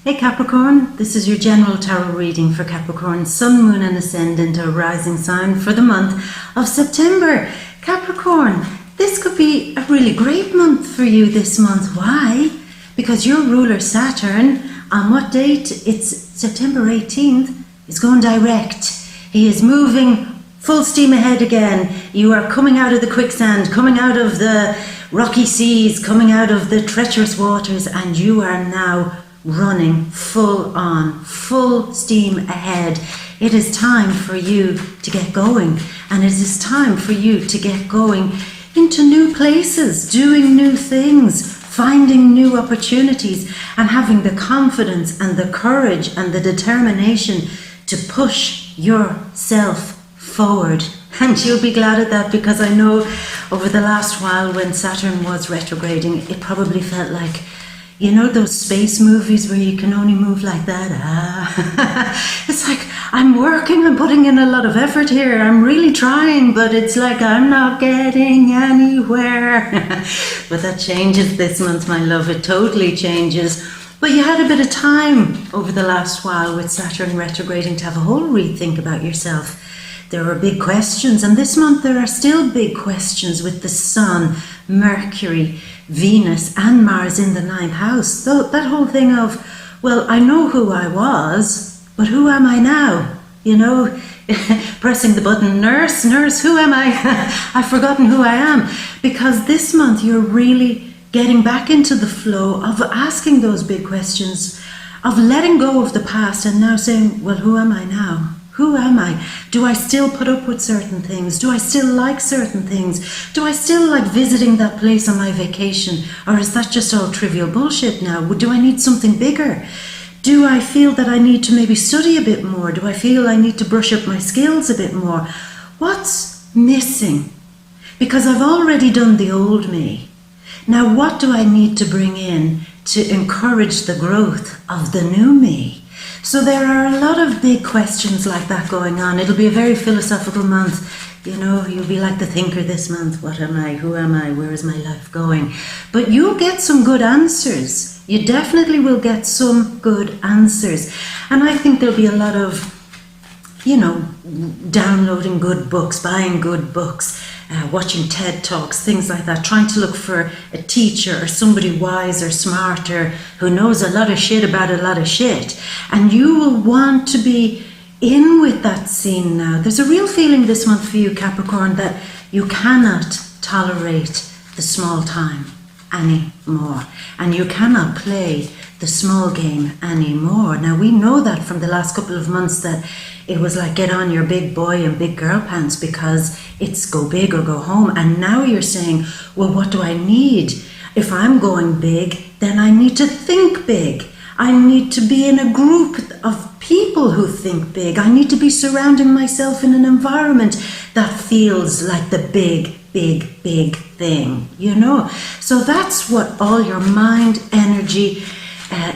Hey Capricorn, this is your general tarot reading for Capricorn, Sun, Moon and Ascendant or Rising sign for the month of September. Capricorn, this could be a really great month for you this month. Why? Because your ruler Saturn, on what date? It's September 18th, is going direct. He is moving full steam ahead again. You are coming out of the quicksand, coming out of the rocky seas, coming out of the treacherous waters, and you are now running full on, full steam ahead. It is time for you to get going, and it is time for you to get going into new places, doing new things, finding new opportunities, and having the confidence and the courage and the determination to push yourself forward. And you'll be glad at that, because I know over the last while when Saturn was retrograding, it probably felt like, you know, those space movies where you can only move like that? It's like, I'm working, I'm putting in a lot of effort here, I'm really trying, but it's like I'm not getting anywhere. But that changes this month, my love, it totally changes. But you had a bit of time over the last while with Saturn retrograding to have a whole rethink about yourself. There were big questions, and this month there are still big questions with the Sun, Mercury, Venus and Mars in the 9th house. So that whole thing of, well, I know who I was, but who am I now? You know, pressing the button, nurse, who am I? I've forgotten who I am. Because this month you're really getting back into the flow of asking those big questions, of letting go of the past and now saying, well, who am I now? Who am I? Do I still put up with certain things? Do I still like certain things? Do I still like visiting that place on my vacation? Or is that just all trivial bullshit now? Do I need something bigger? Do I feel that I need to maybe study a bit more? Do I feel I need to brush up my skills a bit more? What's missing? Because I've already done the old me. Now what do I need to bring in to encourage the growth of the new me? So there are a lot of big questions like that going on. It'll be a very philosophical month. You know, you'll be like the thinker this month. What am I? Who am I? Where is my life going? But you'll get some good answers. You definitely will get some good answers. And I think there'll be a lot of, you know, downloading good books, buying good books, watching TED Talks, things like that, trying to look for a teacher or somebody wise or smarter who knows a lot of shit about a lot of shit. And you will want to be in with that scene now. There's a real feeling this month for you, Capricorn, that you cannot tolerate the small time anymore. And you cannot play the small game anymore. Now we know that from the last couple of months that it was like get on your big boy and big girl pants, because it's go big or go home. And now you're saying, well, what do I need? If I'm going big, then I need to think big. I need to be in a group of people who think big. I need to be surrounding myself in an environment that feels like the big thing, you know? So that's what all your mind, energy,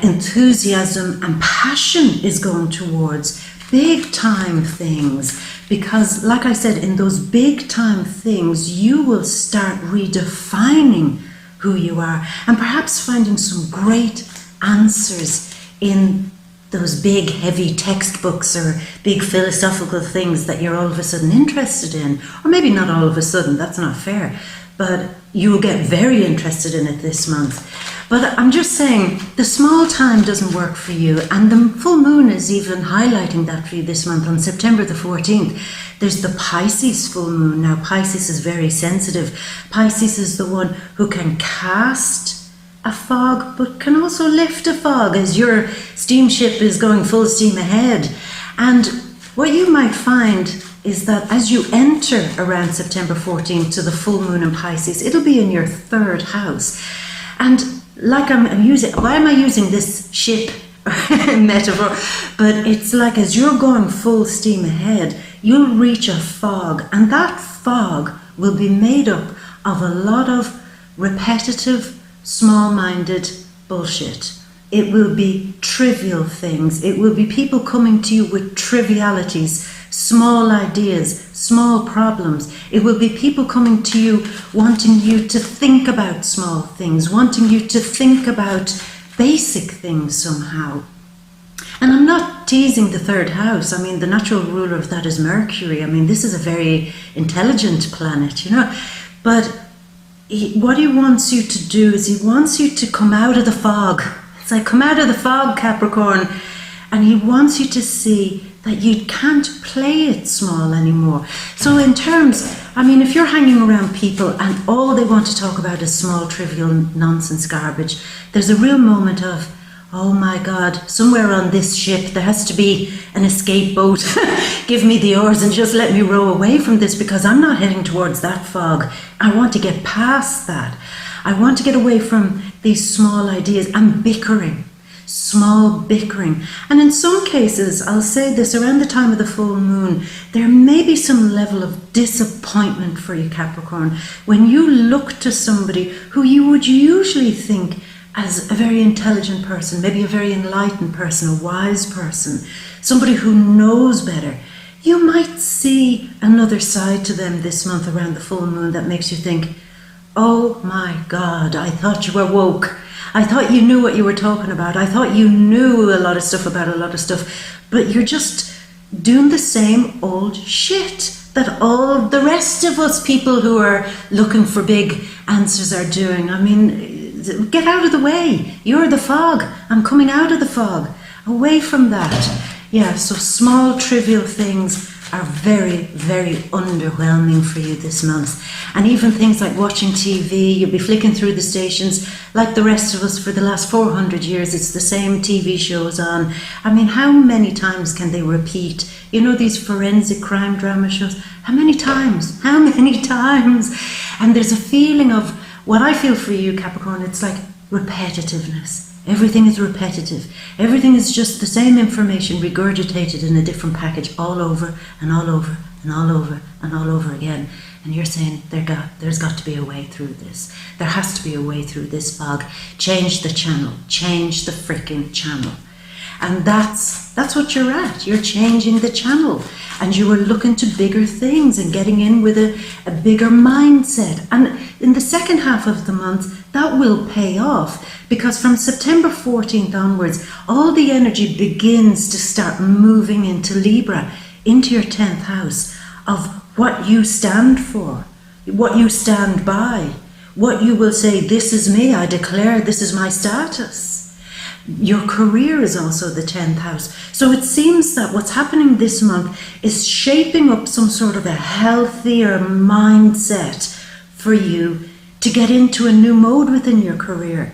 enthusiasm and passion is going towards. Big time things. Because like I said, in those big time things, you will start redefining who you are and perhaps finding some great answers in those big heavy textbooks or big philosophical things that you're all of a sudden interested in. Or maybe not all of a sudden, that's not fair, but you will get very interested in it this month. But I'm just saying, the small time doesn't work for you, and the full moon is even highlighting that for you this month on September the 14th. There's the Pisces full moon. Now Pisces is very sensitive. Pisces is the one who can cast a fog, but can also lift a fog as your steamship is going full steam ahead. And what you might find is that as you enter around September 14th to the full moon in Pisces, it'll be in your 3rd house. And like I'm using, why am I using this ship metaphor? But it's like as you're going full steam ahead, you'll reach a fog, and that fog will be made up of a lot of repetitive, small-minded bullshit. It will be trivial things. It will be people coming to you with trivialities, small ideas, small problems. It will be people coming to you wanting you to think about small things, wanting you to think about basic things somehow. teasing the third house. I mean, the natural ruler of that is Mercury. I mean, this is a very intelligent planet, you know. But what he wants you to do is he wants you to come out of the fog. It's like, come out of the fog, Capricorn. And he wants you to see that you can't play it small anymore. So in terms, I mean, if you're hanging around people and all they want to talk about is small, trivial, nonsense garbage, there's a real moment of, oh my God, somewhere on this ship there has to be an escape boat. Give me the oars and just let me row away from this, because I'm not heading towards that fog. I want to get past that. I want to get away from these small ideas and bickering, small bickering. And in some cases, I'll say this, around the time of the full moon, there may be some level of disappointment for you, Capricorn, when you look to somebody who you would usually think as a very intelligent person, maybe a very enlightened person, a wise person, somebody who knows better. You might see another side to them this month around the full moon that makes you think, oh my God, I thought you were woke. I thought you knew what you were talking about. I thought you knew a lot of stuff about a lot of stuff, but you're just doing the same old shit that all the rest of us people who are looking for big answers are doing. I mean, get out of the way. You're the fog. I'm coming out of the fog. Away from that. Yeah, so small, trivial things are very, very underwhelming for you this month. And even things like watching TV, you'll be flicking through the stations like the rest of us for the last 400 years. It's the same TV shows on. I mean, how many times can they repeat? You know, these forensic crime drama shows? How many times? How many times? And there's a feeling of, what I feel for you, Capricorn, it's like repetitiveness. Everything is repetitive. Everything is just the same information regurgitated in a different package all over and all over and all over and all over again. And you're saying there's got to be a way through this. There has to be a way through this fog. Change the channel. Change the freaking channel. And that's what you're at. You're changing the channel. And you are looking to bigger things and getting in with a bigger mindset. And in the second half of the month, that will pay off, because from September 14th onwards, all the energy begins to start moving into Libra, into your 10th house, of what you stand for, what you stand by, what you will say, this is me, I declare this is my status. Your career is also the 10th house. So it seems that what's happening this month is shaping up some sort of a healthier mindset for you to get into a new mode within your career,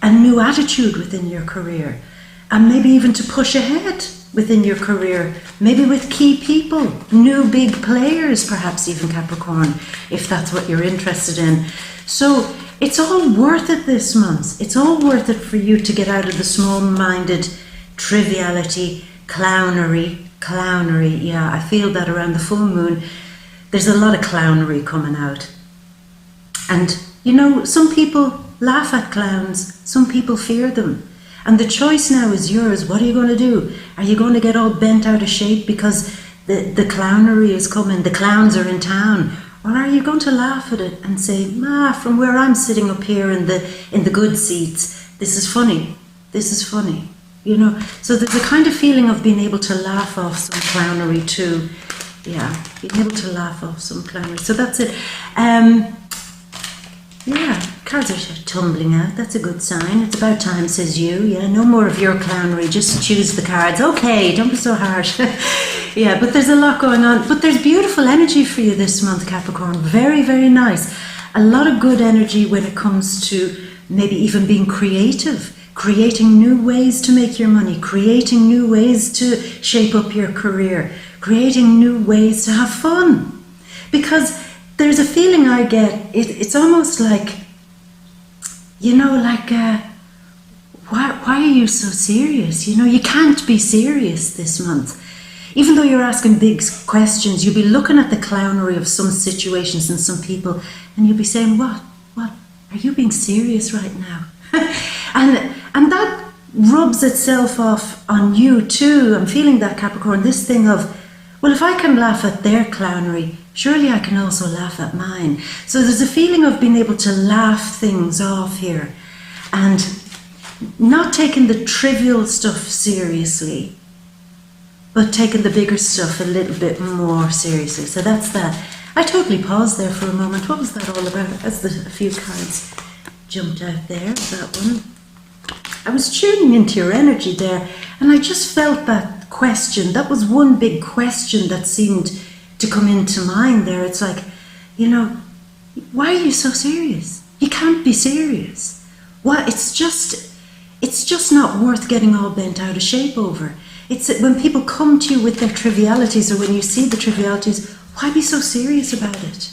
a new attitude within your career, and maybe even to push ahead within your career, maybe with key people, new big players, perhaps even, Capricorn, if that's what you're interested in. So it's all worth it this month. It's all worth it for you to get out of the small-minded triviality, clownery. Yeah, I feel that around the full moon, there's a lot of clownery coming out. And, you know, some people laugh at clowns, some people fear them. And the choice now is yours. What are you going to do? Are you going to get all bent out of shape because the clownery is coming, the clowns are in town? Or are you going to laugh at it and say, from where I'm sitting up here in the good seats, this is funny, you know? So there's a kind of feeling of being able to laugh off some clownery too. Yeah, being able to laugh off some clownery. So that's it. Yeah, cards are tumbling out. That's a good sign. It's about time, says you. Yeah, no more of your clownery. Just choose the cards. Okay, don't be so harsh. Yeah, but there's a lot going on. But there's beautiful energy for you this month, Capricorn. Very, very nice. A lot of good energy when it comes to maybe even being creative, creating new ways to make your money, creating new ways to shape up your career, creating new ways to have fun. Because there's a feeling I get, it's almost like, you know, like, why are you so serious? You know, you can't be serious this month. Even though you're asking big questions, you'll be looking at the clownery of some situations and some people, and you'll be saying, what? Are you being serious right now? and that rubs itself off on you too. I'm feeling that, Capricorn, this thing of, well, if I can laugh at their clownery, surely I can also laugh at mine. So there's a feeling of being able to laugh things off here and not taking the trivial stuff seriously, but taking the bigger stuff a little bit more seriously. So that's that. I totally paused there for a moment. What was that all about? As a few cards jumped out there, that one. I was tuning into your energy there, and I just felt that question. That was one big question that seemed to come into mind there. It's like, you know, why are you so serious? You can't be serious. Well, it's just not worth getting all bent out of shape over. It's when people come to you with their trivialities, or when you see the trivialities, why be so serious about it?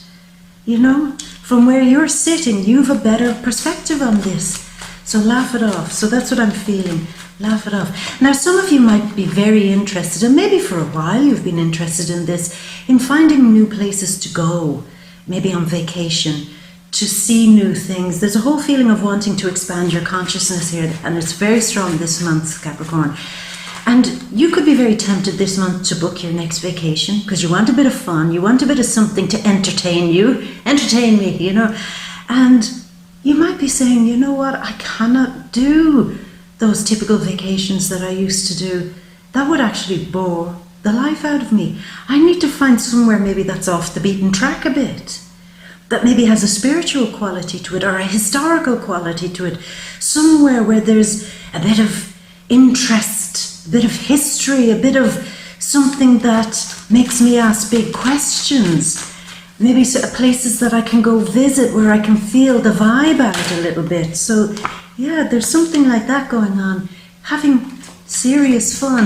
You know, from where you're sitting, you've a better perspective on this. So laugh it off. So that's what I'm feeling. Laugh it off. Now, some of you might be very interested, and maybe for a while you've been interested in this, in finding new places to go, maybe on vacation, to see new things. There's a whole feeling of wanting to expand your consciousness here, and it's very strong this month, Capricorn. And you could be very tempted this month to book your next vacation because you want a bit of fun, you want a bit of something to entertain you. Entertain me, you know. And you might be saying, you know what, I cannot do those typical vacations that I used to do. That would actually bore the life out of me. I need to find somewhere maybe that's off the beaten track a bit, that maybe has a spiritual quality to it or a historical quality to it, somewhere where there's a bit of interest, a bit of history, a bit of something that makes me ask big questions. Maybe places that I can go visit where I can feel the vibe out a little bit. So yeah, there's something like that going on. Having serious fun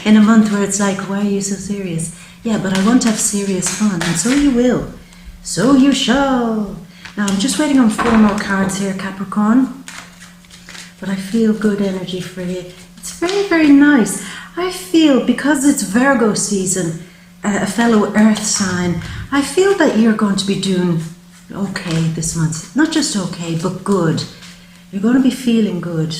in a month where it's like, why are you so serious? Yeah, but I want to have serious fun, and so you will. So you shall. Now I'm just waiting on 4 more cards here, Capricorn. But I feel good energy for you. It's very, very nice. I feel, because it's Virgo season, a fellow earth sign, I feel that you're going to be doing okay this month. Not just okay, but good. You're going to be feeling good.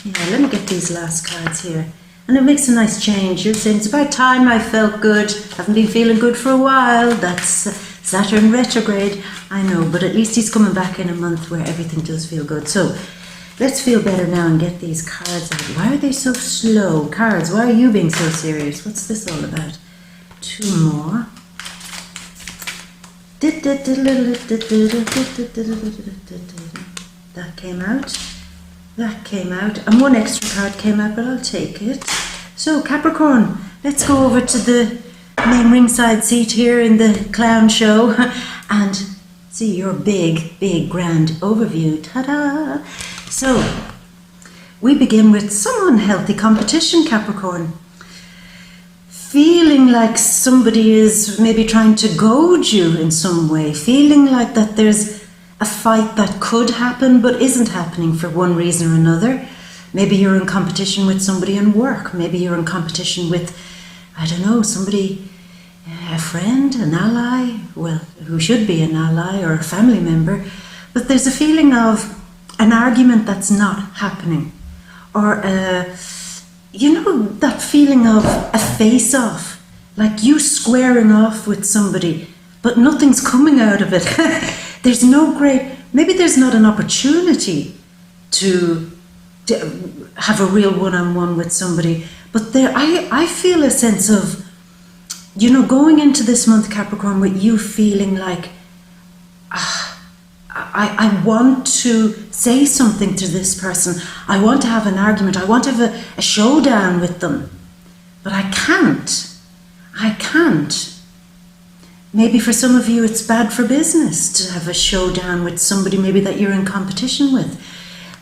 Yeah, let me get these last cards here. And it makes a nice change. You're saying, it's about time I felt good. Haven't been feeling good for a while. That's Saturn retrograde. I know, but at least he's coming back in a month where everything does feel good. So let's feel better now and get these cards out. Why are they so slow? Cards, why are you being so serious? What's this all about? 2 more. That came out. That came out. And 1 extra card came out, but I'll take it. So, Capricorn, let's go over to the main ringside seat here in the clown show and see your big, big, grand overview. Ta-da! So, we begin with some unhealthy competition, Capricorn. Feeling like somebody is maybe trying to goad you in some way. Feeling like that there's a fight that could happen but isn't happening for one reason or another. Maybe you're in competition with somebody in work. Maybe you're in competition with, I don't know, somebody, a friend, an ally, well, who should be an ally or a family member. But there's a feeling of an argument that's not happening. Or you know, that feeling of a face-off, like you squaring off with somebody, but nothing's coming out of it. There's no maybe there's not an opportunity to have a real one-on-one with somebody, but I feel a sense of, you know, going into this month, Capricorn, with you feeling like, I want to say something to this person. I want to have an argument. I want to have a showdown with them. But I can't. I can't. Maybe for some of you it's bad for business to have a showdown with somebody maybe that you're in competition with.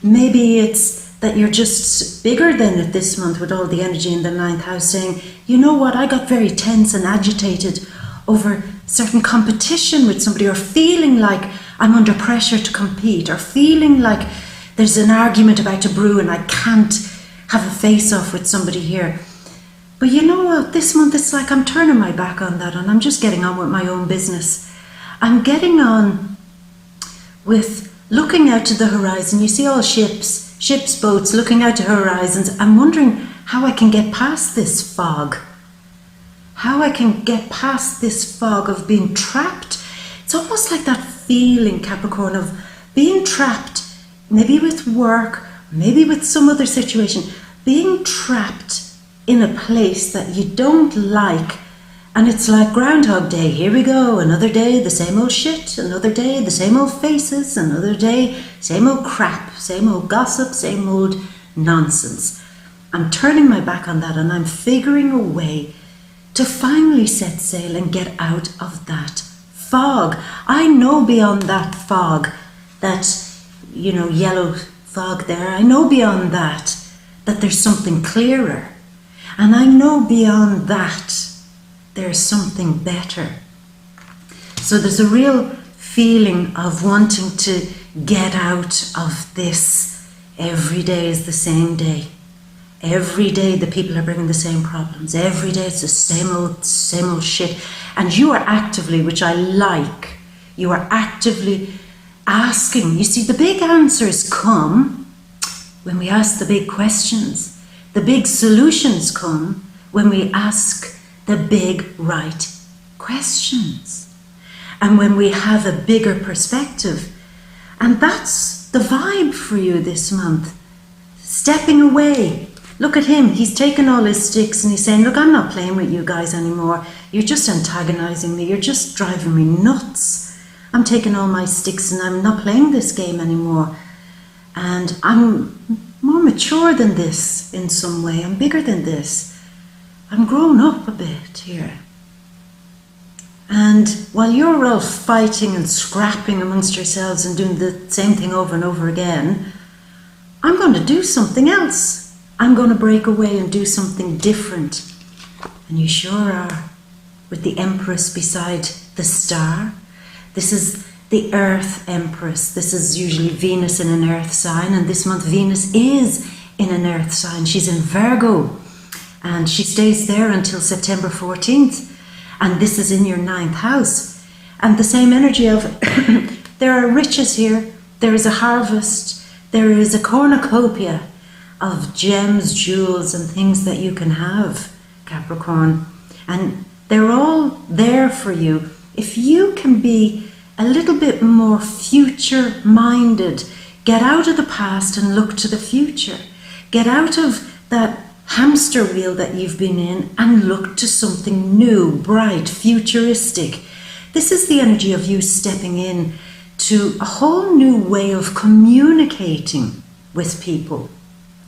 Maybe it's that you're just bigger than it this month with all the energy in the 9th house saying, you know what, I got very tense and agitated over certain competition with somebody, or feeling like I'm under pressure to compete, or feeling like there's an argument about to brew and I can't have a face-off with somebody here. But you know what, this month it's like I'm turning my back on that and I'm just getting on with my own business. I'm getting on with looking out to the horizon. You see all ships, boats looking out to horizons. I'm wondering how I can get past this fog. How I can get past this fog of being trapped. It's almost like that feeling, Capricorn, of being trapped, maybe with work, maybe with some other situation, being trapped in a place that you don't like, and it's like Groundhog Day. Here we go, another day, the same old shit, another day, the same old faces, another day, same old crap, same old gossip, same old nonsense. I'm turning my back on that, and I'm figuring a way to finally set sail and get out of that fog. I know beyond that fog, that, yellow fog there, I know beyond that there's something clearer. And I know beyond that there's something better. So there's a real feeling of wanting to get out of this. Every day is the same day. Every day the people are bringing the same problems. Every day it's the same old shit. And you are actively, which I like, you are actively asking. You see, the big answers come when we ask the big questions. The big solutions come when we ask the big right questions. And when we have a bigger perspective. And that's the vibe for you this month. Stepping away. Look at him, he's taken all his sticks and he's saying, look, I'm not playing with you guys anymore. You're just antagonizing me, you're just driving me nuts. I'm taking all my sticks and I'm not playing this game anymore. And I'm more mature than this in some way, I'm bigger than this. I'm grown up a bit here. And while you're all fighting and scrapping amongst yourselves and doing the same thing over and over again, I'm going to do something else. I'm going to break away and do something different. And you sure are. With the Empress beside the star. This is the Earth Empress. This is usually Venus in an Earth sign. And this month Venus is in an Earth sign. She's in Virgo. And she stays there until September 14th. And this is in your 9th house. And the same energy of there are riches here. There is a harvest. There is a cornucopia of gems, jewels, and things that you can have, Capricorn. And they're all there for you. If you can be a little bit more future-minded, get out of the past and look to the future. Get out of that hamster wheel that you've been in and look to something new, bright, futuristic. This is the energy of you stepping in to a whole new way of communicating with people.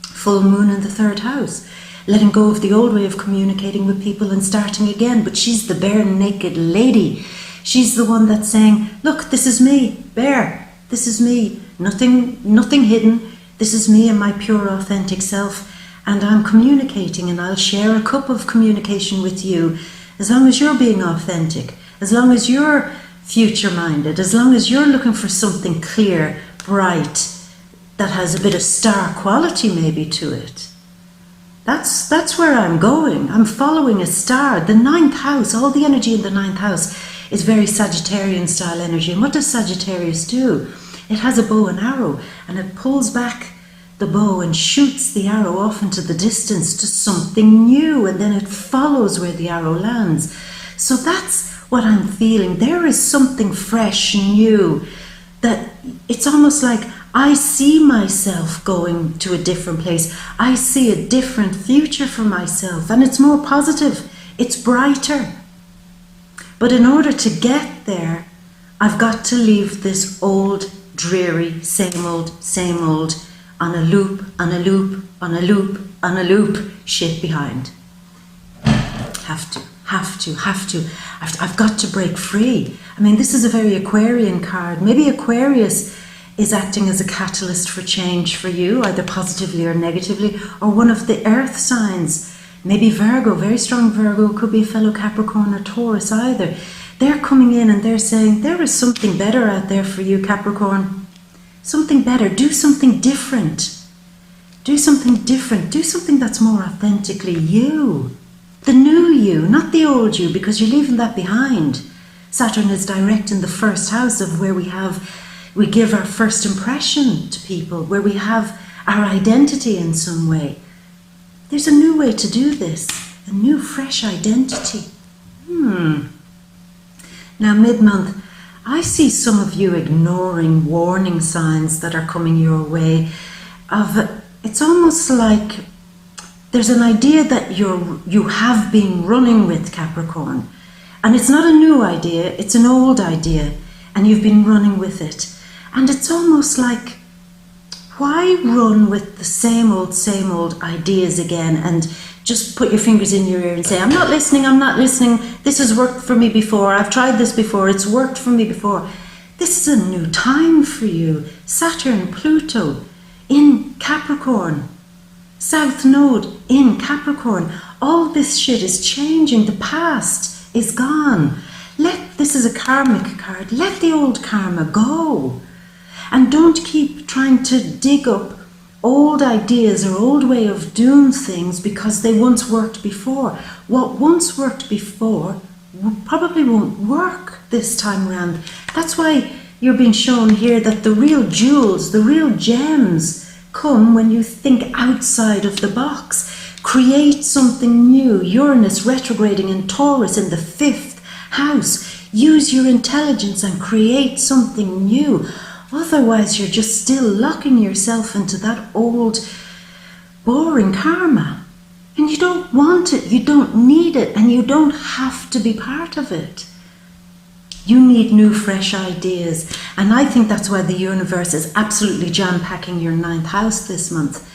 Full moon in the 3rd house, letting go of the old way of communicating with people and starting again. But she's the bare naked lady. She's the one that's saying, look, this is me, bare, this is me, nothing hidden. This is me and my pure authentic self, and I'm communicating, and I'll share a cup of communication with you as long as you're being authentic, as long as you're future minded, as long as you're looking for something clear, bright, that has a bit of star quality maybe to it. That's where I'm going. I'm following a star. The 9th house, all the energy in the 9th house is very Sagittarian style energy. And what does Sagittarius do? It has a bow and arrow, and it pulls back the bow and shoots the arrow off into the distance to something new, and then it follows where the arrow lands. So that's what I'm feeling. There is something fresh, new, that it's almost like I see myself going to a different place. I see a different future for myself, and it's more positive. It's brighter. But in order to get there, I've got to leave this old, dreary, same old, on a loop, on a loop, on a loop, on a loop shit behind. Have to. I've got to break free. I mean, this is a very Aquarian card. Maybe Aquarius is acting as a catalyst for change for you, either positively or negatively, or one of the earth signs. Maybe Virgo, very strong Virgo, could be a fellow Capricorn or Taurus either. They're coming in and they're saying, there is something better out there for you, Capricorn. Something better. Do something different. Do something different. Do something that's more authentically you. The new you, not the old you, because you're leaving that behind. Saturn is direct in the 1st house of where we give our first impression to people, where we have our identity in some way. There's a new way to do this, a new fresh identity. Now mid-month, I see some of you ignoring warning signs that are coming your way. It's almost like there's an idea that you have been running with, Capricorn. And it's not a new idea, it's an old idea. And you've been running with it. And it's almost like, why run with the same old ideas again and just put your fingers in your ear and say, I'm not listening, this has worked for me before, I've tried this before, it's worked for me before. This is a new time for you. Saturn, Pluto in Capricorn, South Node in Capricorn. All this shit is changing, the past is gone. This is a karmic card, let the old karma go. And don't keep trying to dig up old ideas or old way of doing things because they once worked before. What once worked before probably won't work this time around. That's why you're being shown here that the real jewels, the real gems come when you think outside of the box. Create something new. Uranus retrograding in Taurus in the 5th house. Use your intelligence and create something new. Otherwise, you're just still locking yourself into that old, boring karma. And you don't want it, you don't need it, and you don't have to be part of it. You need new, fresh ideas. And I think that's why the universe is absolutely jam-packing your 9th house this month.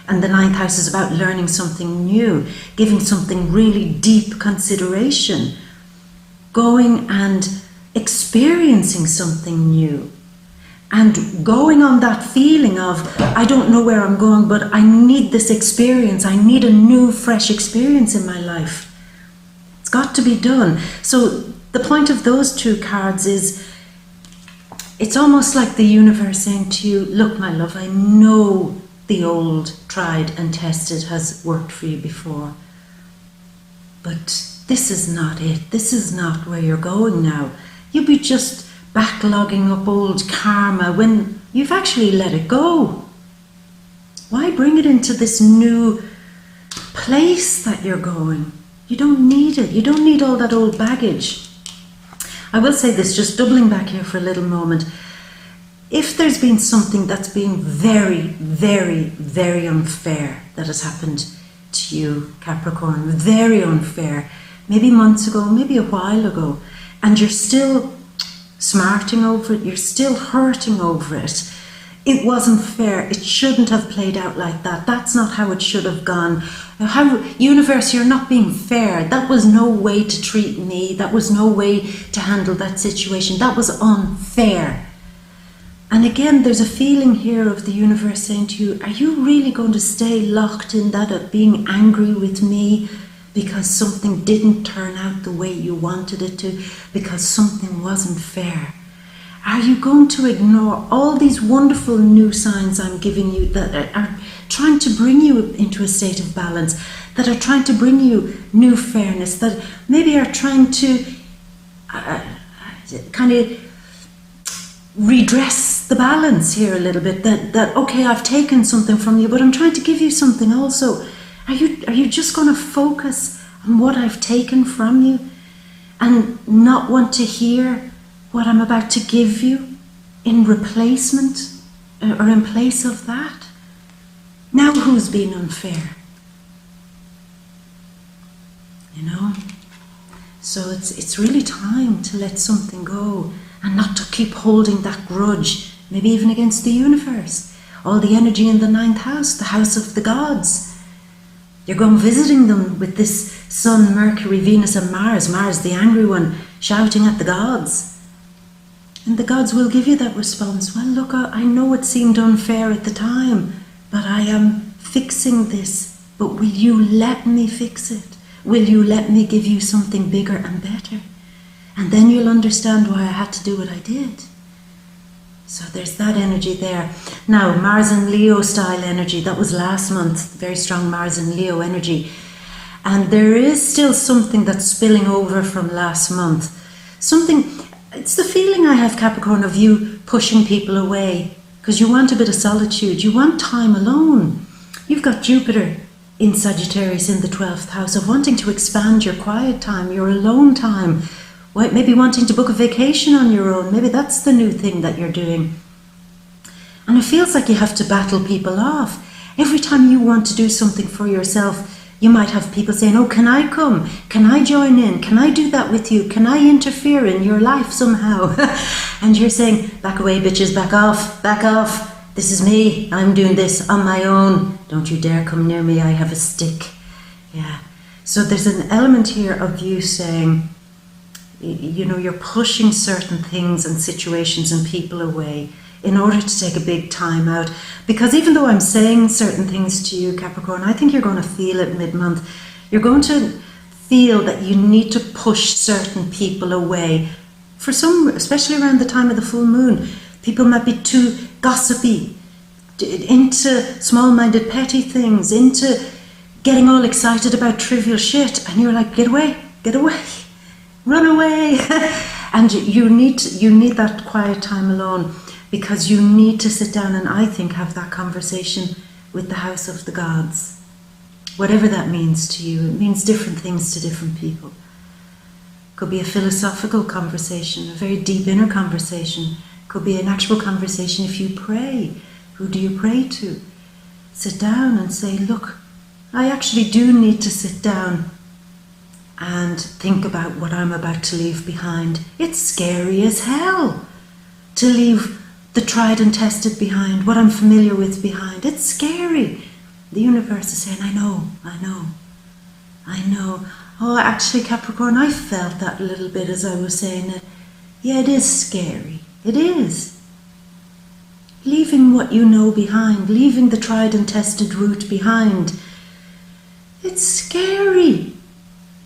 And the 9th house is about learning something new, giving something really deep consideration, going and experiencing something new. And going on that feeling of, I don't know where I'm going, but I need this experience. I need a new, fresh experience in my life. It's got to be done. So the point of those two cards is, it's almost like the universe saying to you, look, my love, I know the old, tried and tested has worked for you before. But this is not it. This is not where you're going now. You'll be just backlogging up old karma when you've actually let it go. Why bring it into this new place that you're going? You don't need it. You don't need all that old baggage. I will say this, just doubling back here for a little moment. If there's been something that's been very, very, very unfair that has happened to you, Capricorn, very unfair, maybe months ago, maybe a while ago, and you're still smarting over it, you're still hurting over it. It wasn't fair. It shouldn't have played out like that. That's not how it should have gone. Universe, you're not being fair. That was no way to treat me. That was no way to handle that situation. That was unfair. And again, there's a feeling here of the universe saying to you, are you really going to stay locked in that of being angry with me because something didn't turn out the way you wanted it to, because something wasn't fair? Are you going to ignore all these wonderful new signs I'm giving you that are trying to bring you into a state of balance, that are trying to bring you new fairness, that maybe are trying to kind of redress the balance here a little bit, that okay, I've taken something from you, but I'm trying to give you something also. Are you just going to focus on what I've taken from you and not want to hear what I'm about to give you in replacement or in place of that? Now who's been unfair? You know? So it's really time to let something go and not to keep holding that grudge, maybe even against the universe. All the energy in the 9th house, the house of the gods. You're going visiting them with this Sun, Mercury, Venus and Mars. Mars, the angry one, shouting at the gods. And the gods will give you that response. Well, look, I know it seemed unfair at the time, but I am fixing this. But will you let me fix it? Will you let me give you something bigger and better? And then you'll understand why I had to do what I did. So there's that energy there. Now, Mars and Leo style energy, that was last month, very strong Mars and Leo energy. And there is still something that's spilling over from last month. It's the feeling I have, Capricorn, of you pushing people away because you want a bit of solitude. You want time alone. You've got Jupiter in Sagittarius in the 12th house of wanting to expand your quiet time, your alone time. Maybe wanting to book a vacation on your own. Maybe that's the new thing that you're doing. And it feels like you have to battle people off. Every time you want to do something for yourself, you might have people saying, oh, can I come? Can I join in? Can I do that with you? Can I interfere in your life somehow? And you're saying, back away, bitches, back off, back off. This is me. I'm doing this on my own. Don't you dare come near me. I have a stick. Yeah. So there's an element here of you saying, you know, you're pushing certain things and situations and people away in order to take a big time out. Because even though I'm saying certain things to you, Capricorn, I think you're going to feel it mid-month. You're going to feel that you need to push certain people away. For some, especially around the time of the full moon, people might be too gossipy, into small-minded petty things, into getting all excited about trivial shit. And you're like, get away, run away. And you need that quiet time alone, because you need to sit down and, I think, have that conversation with the house of the gods. Whatever that means to you, it means different things to different people. Could be a philosophical conversation, a very deep inner conversation. Could be an actual conversation if you pray. Who do you pray to? Sit down and say, look, I actually do need to sit down and think about what I'm about to leave behind. It's scary as hell to leave the tried and tested behind, what I'm familiar with behind. It's scary. The universe is saying, I know. Oh, actually, Capricorn, I felt that a little bit as I was saying it. Yeah, it is scary. It is. Leaving what you know behind, leaving the tried and tested route behind. It's scary.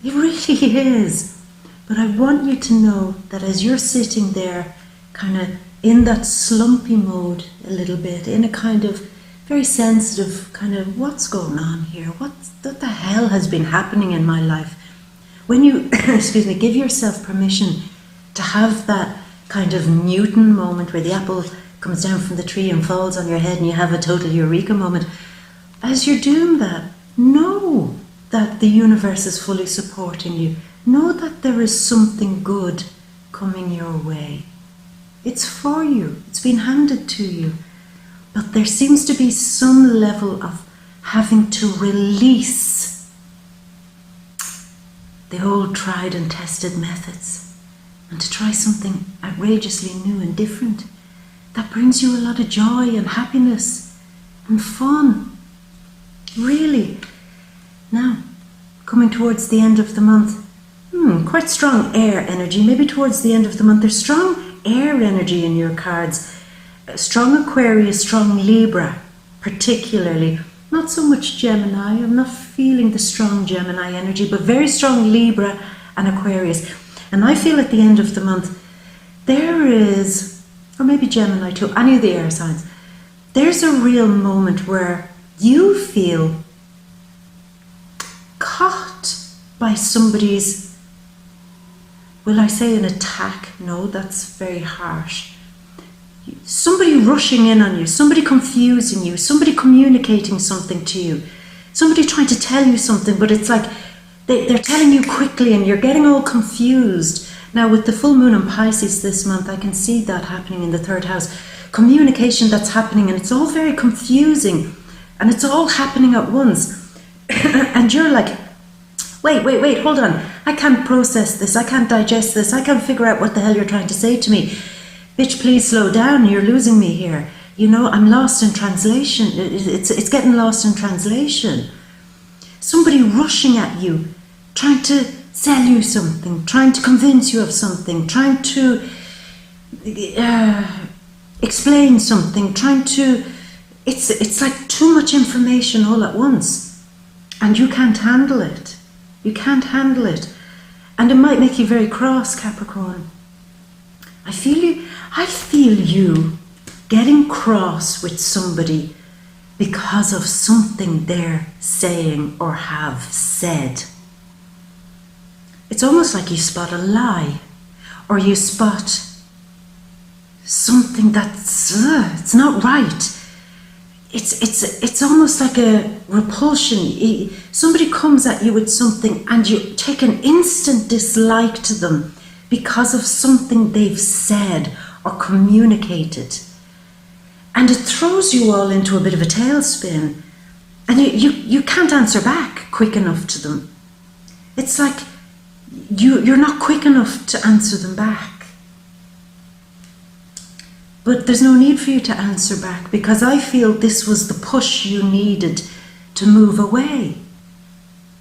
It really is. But I want you to know that as you're sitting there, kind of in that slumpy mode a little bit, in a kind of very sensitive kind of, what's going on here? What the hell has been happening in my life? When you, give yourself permission to have that kind of Newton moment where the apple comes down from the tree and falls on your head and you have a total eureka moment, as you're doing that, know that the universe is fully supporting you. Know that there is something good coming your way. It's for you. It's been handed to you. But there seems to be some level of having to release the old tried and tested methods and to try something outrageously new and different that brings you a lot of joy and happiness and fun. Really. Now, coming towards the end of the month, quite strong air energy. Maybe towards the end of the month, there's strong air energy in your cards. Strong Aquarius, strong Libra, particularly. Not so much Gemini. I'm not feeling the strong Gemini energy, but very strong Libra and Aquarius. And I feel at the end of the month, there is, or maybe Gemini too, any of the air signs, there's a real moment where you feel caught by somebody's, will I say an attack? No, that's very harsh. Somebody rushing in on you, somebody confusing you, somebody communicating something to you, somebody trying to tell you something, but it's like they're telling you quickly and you're getting all confused. Now with the full moon in Pisces this month, I can see that happening in the third house. Communication that's happening, and it's all very confusing and it's all happening at once. And you're like, wait, hold on. I can't process this. I can't digest this. I can't figure out what the hell you're trying to say to me. Bitch, please slow down. You're losing me here. You know, I'm lost in translation. It's getting lost in translation. Somebody rushing at you, trying to sell you something, trying to convince you of something, trying to explain something, trying to... It's like too much information all at once. And you can't handle it. You can't handle it. And it might make you very cross, Capricorn. I feel you getting cross with somebody because of something they're saying or have said. It's almost like you spot a lie, or you spot something that's it's not right. It's almost like a repulsion. Somebody comes at you with something and you take an instant dislike to them because of something they've said or communicated. And it throws you all into a bit of a tailspin. And you can't answer back quick enough to them. It's like you're not quick enough to answer them back. But there's no need for you to answer back, because I feel this was the push you needed to move away.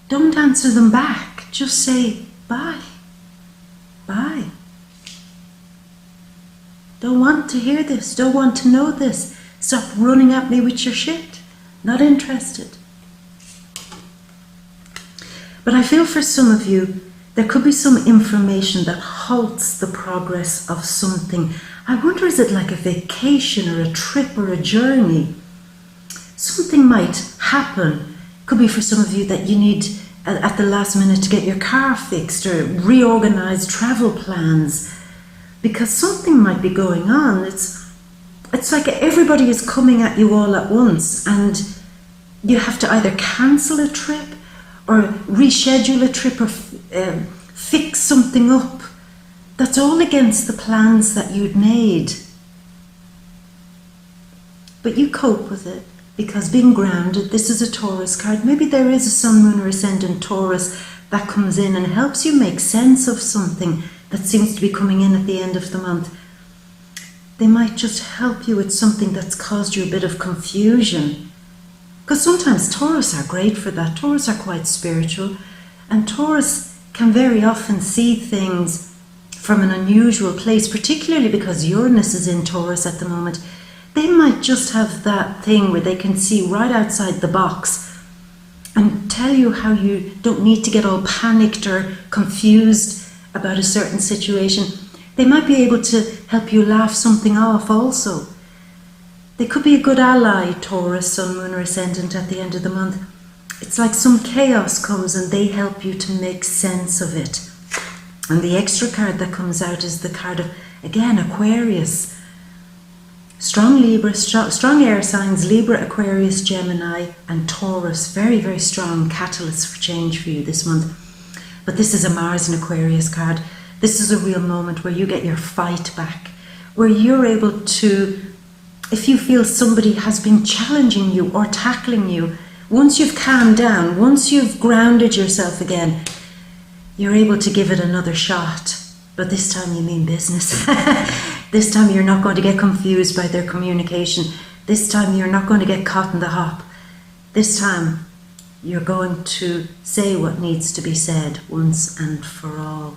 Don't answer them back. Just say bye. Bye. Don't want to hear this. Don't want to know this. Stop running at me with your shit. Not interested. But I feel for some of you, there could be some information that halts the progress of something. I wonder, is it like a vacation or a trip or a journey? Something might happen. Could be for some of you that you need at the last minute to get your car fixed or reorganize travel plans, because something might be going on. It's like everybody is coming at you all at once, and you have to either cancel a trip or reschedule a trip or fix something up. That's all against the plans that you'd made. But you cope with it, because being grounded, this is a Taurus card. Maybe there is a sun, moon or ascendant Taurus that comes in and helps you make sense of something that seems to be coming in at the end of the month. They might just help you with something that's caused you a bit of confusion. Because sometimes Taurus are great for that. Taurus are quite spiritual, and Taurus can very often see things from an unusual place, particularly because Uranus is in Taurus at the moment. They might just have that thing where they can see right outside the box and tell you how you don't need to get all panicked or confused about a certain situation. They might be able to help you laugh something off also. They could be a good ally, Taurus, sun, moon or ascendant, at the end of the month. It's like some chaos comes and they help you to make sense of it. And the extra card that comes out is the card of, again, Aquarius. Strong Libra, strong air signs, Libra, Aquarius, Gemini and Taurus. Very, very strong catalysts for change for you this month. But this is a Mars and Aquarius card. This is a real moment where you get your fight back, where you're able to, if you feel somebody has been challenging you or tackling you, once you've calmed down, once you've grounded yourself again, you're able to give it another shot. But this time you mean business. This time you're not going to get confused by their communication. This time you're not going to get caught in the hop. This time you're going to say what needs to be said once and for all.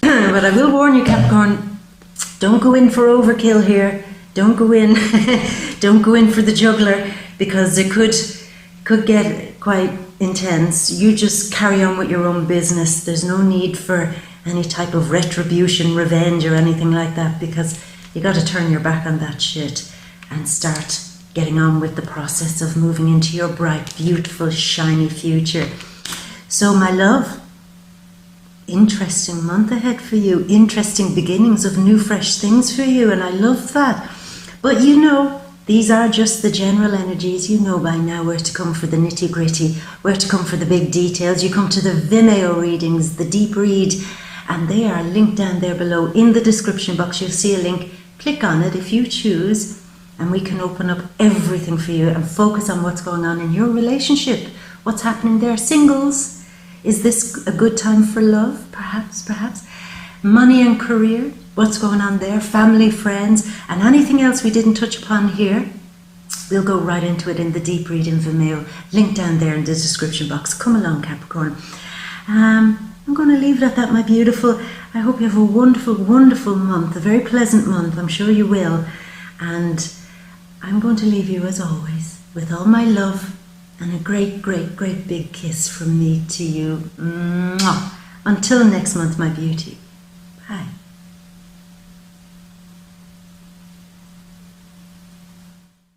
But I will warn you, Capricorn, don't go in for overkill here. Don't go in for the juggler, because it could get quite intense. You just carry on with your own business. There's no need for any type of retribution, revenge or anything like that, because you got to turn your back on that shit and start getting on with the process of moving into your bright, beautiful, shiny future. So my love, interesting month ahead for you, interesting beginnings of new fresh things for you, and I love that. But you know, these are just the general energies. You know by now where to come for the nitty gritty, where to come for the big details. You come to the VIMEO readings, the deep read, and they are linked down there below in the description box. You'll see a link. Click on it if you choose, and we can open up everything for you and focus on what's going on in your relationship. What's happening there? Singles, is this a good time for love? Perhaps. Money and career, what's going on there? Family, friends, and anything else we didn't touch upon here, we'll go right into it in the deep read in Vimeo. Link down there in the description box. Come along, Capricorn. I'm going to leave it at that, my beautiful. I hope you have a wonderful, wonderful month, a very pleasant month. I'm sure you will. And I'm going to leave you, as always, with all my love and a great, great, great big kiss from me to you. Mwah. Until next month, my beauty.